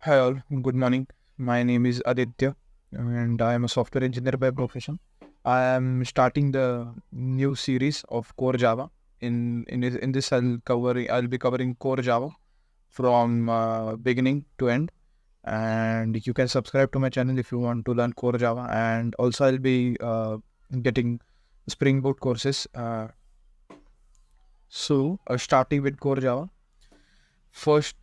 Hi all, good morning. My name is Aditya and I am a software engineer by profession. I am starting the new series of Core Java. In this I'll be covering Core Java from beginning to end, and you can subscribe to my channel if you want to learn Core Java. And also I'll be getting Spring Boot courses. Starting with Core Java. First,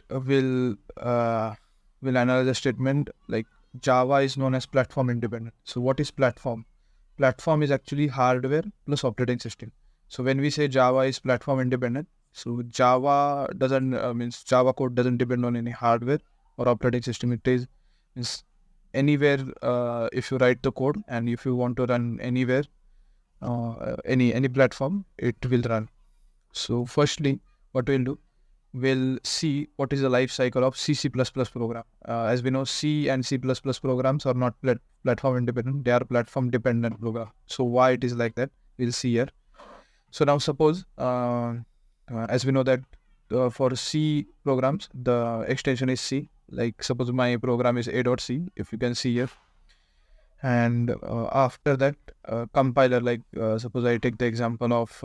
we'll analyze the statement like Java is known as platform independent. So, what is platform? Platform is actually hardware plus operating system. So, when we say Java is platform independent, so Java doesn't means Java code doesn't depend on any hardware or operating system. It is means anywhere if you write the code and if you want to run anywhere, any platform, it will run. So, firstly, what we'll do, we'll see what is the life cycle of C++ program. As we know, C and C++ programs are not platform independent; they are platform dependent program. So, why it is like that? We'll see here. So now, suppose as we know that for C programs, the extension is C. Like suppose my program is a.c, if you can see here, and after that compiler, like suppose I take the example of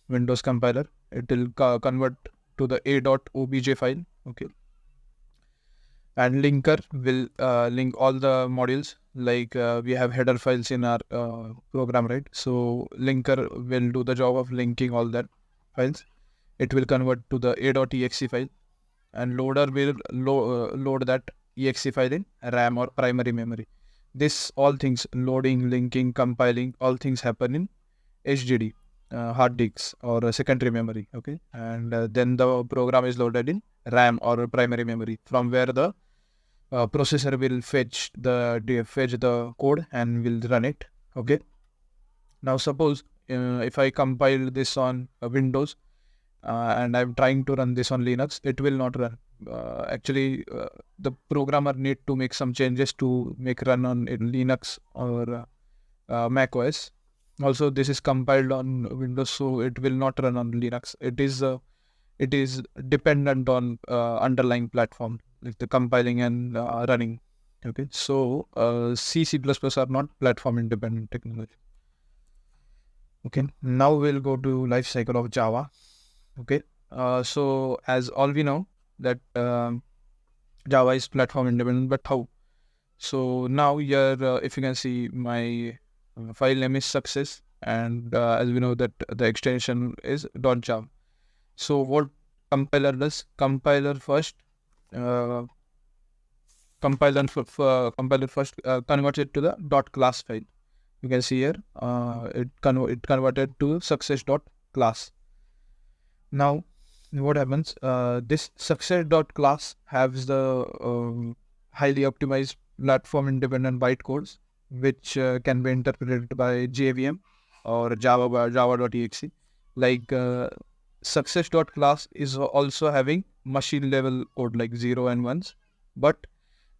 Windows compiler, it will convert to the a.obj file. Okay, and linker will link all the modules, like we have header files in our program, right? So linker will do the job of linking all that files. It will convert to the a.exe file, and loader will load that exe file in RAM or primary memory. This all things, loading, linking, compiling, all things happen in HDD, hard disks or secondary memory. Okay, and then the program is loaded in RAM or primary memory, from where the processor will fetch the code and will run it. Okay, now suppose if I compile this on Windows and I'm trying to run this on Linux, it will not run. The programmer need to make some changes to make run on Linux or Mac OS. Also, this is compiled on Windows, so it will not run on Linux. It is dependent on underlying platform, like the compiling and running. Okay, so C++ are not platform independent technology. Okay, now we'll go to life cycle of Java. Okay, so as all we know that Java is platform independent, but how? So now here, if you can see, my file name is success, and as we know that the extension is .java. So what compiler does? Uh, compiler first converts it to the .class file. You can see here, it converted to success.class. Now, what happens? This success.class has the highly optimized platform independent bytecodes, which can be interpreted by JVM or Java.exe. Like success.class is also having machine level code like 0 and 1s, but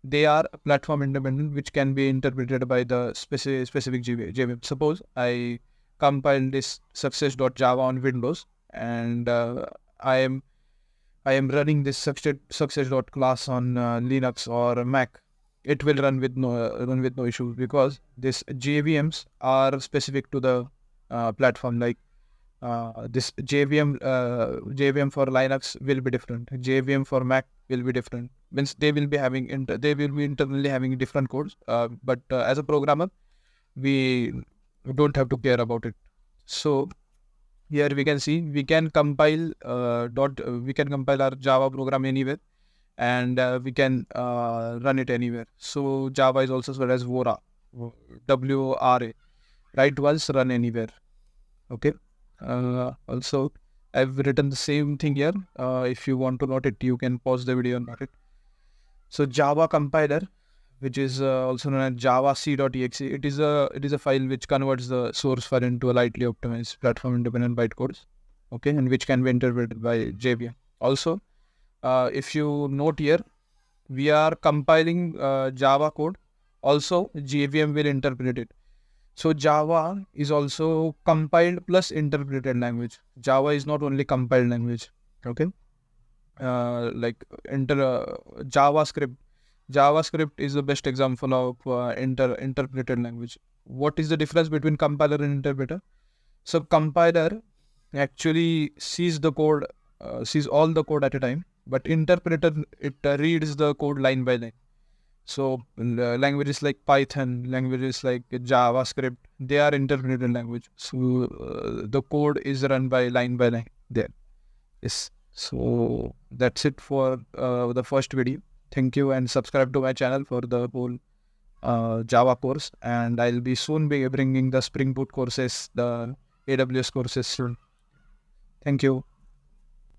they are platform independent, which can be interpreted by the specific JVM. Suppose I compile this success.java on Windows, and I am I am running this success.class on Linux or Mac. It will run with no issue, because these JVMs are specific to the platform. Like this JVM for Linux will be different. JVM for Mac will be different. Means they will be internally having different codes. But as a programmer, we don't have to care about it. So here we can see we can compile our Java program anywhere, and we can run it anywhere. So Java is also spelled as WORA, WRA, write once, run anywhere. Okay. Also, I've written the same thing here. If you want to note it, you can pause the video and note it. So Java compiler, which is also known as Java C.exe, it is a file which converts the source file into a lightly optimized platform independent bytecodes. Okay, and which can be interpreted by JVM. Also, if you note here, we are compiling Java code. Also, JVM will interpret it. So Java is also compiled plus interpreted language. Java is not only compiled language. Okay, like JavaScript. JavaScript is the best example of interpreted language. What is the difference between compiler and interpreter? So compiler actually sees the code, sees all the code at a time, but interpreter, it reads the code line by line. So languages like Python, languages like JavaScript, they are interpreted language. So the code is run by line there. Yes. So that's it for the first video. Thank you, and subscribe to my channel for the whole Java course. And I'll be soon be bringing the Spring Boot courses, the AWS courses soon. Thank you.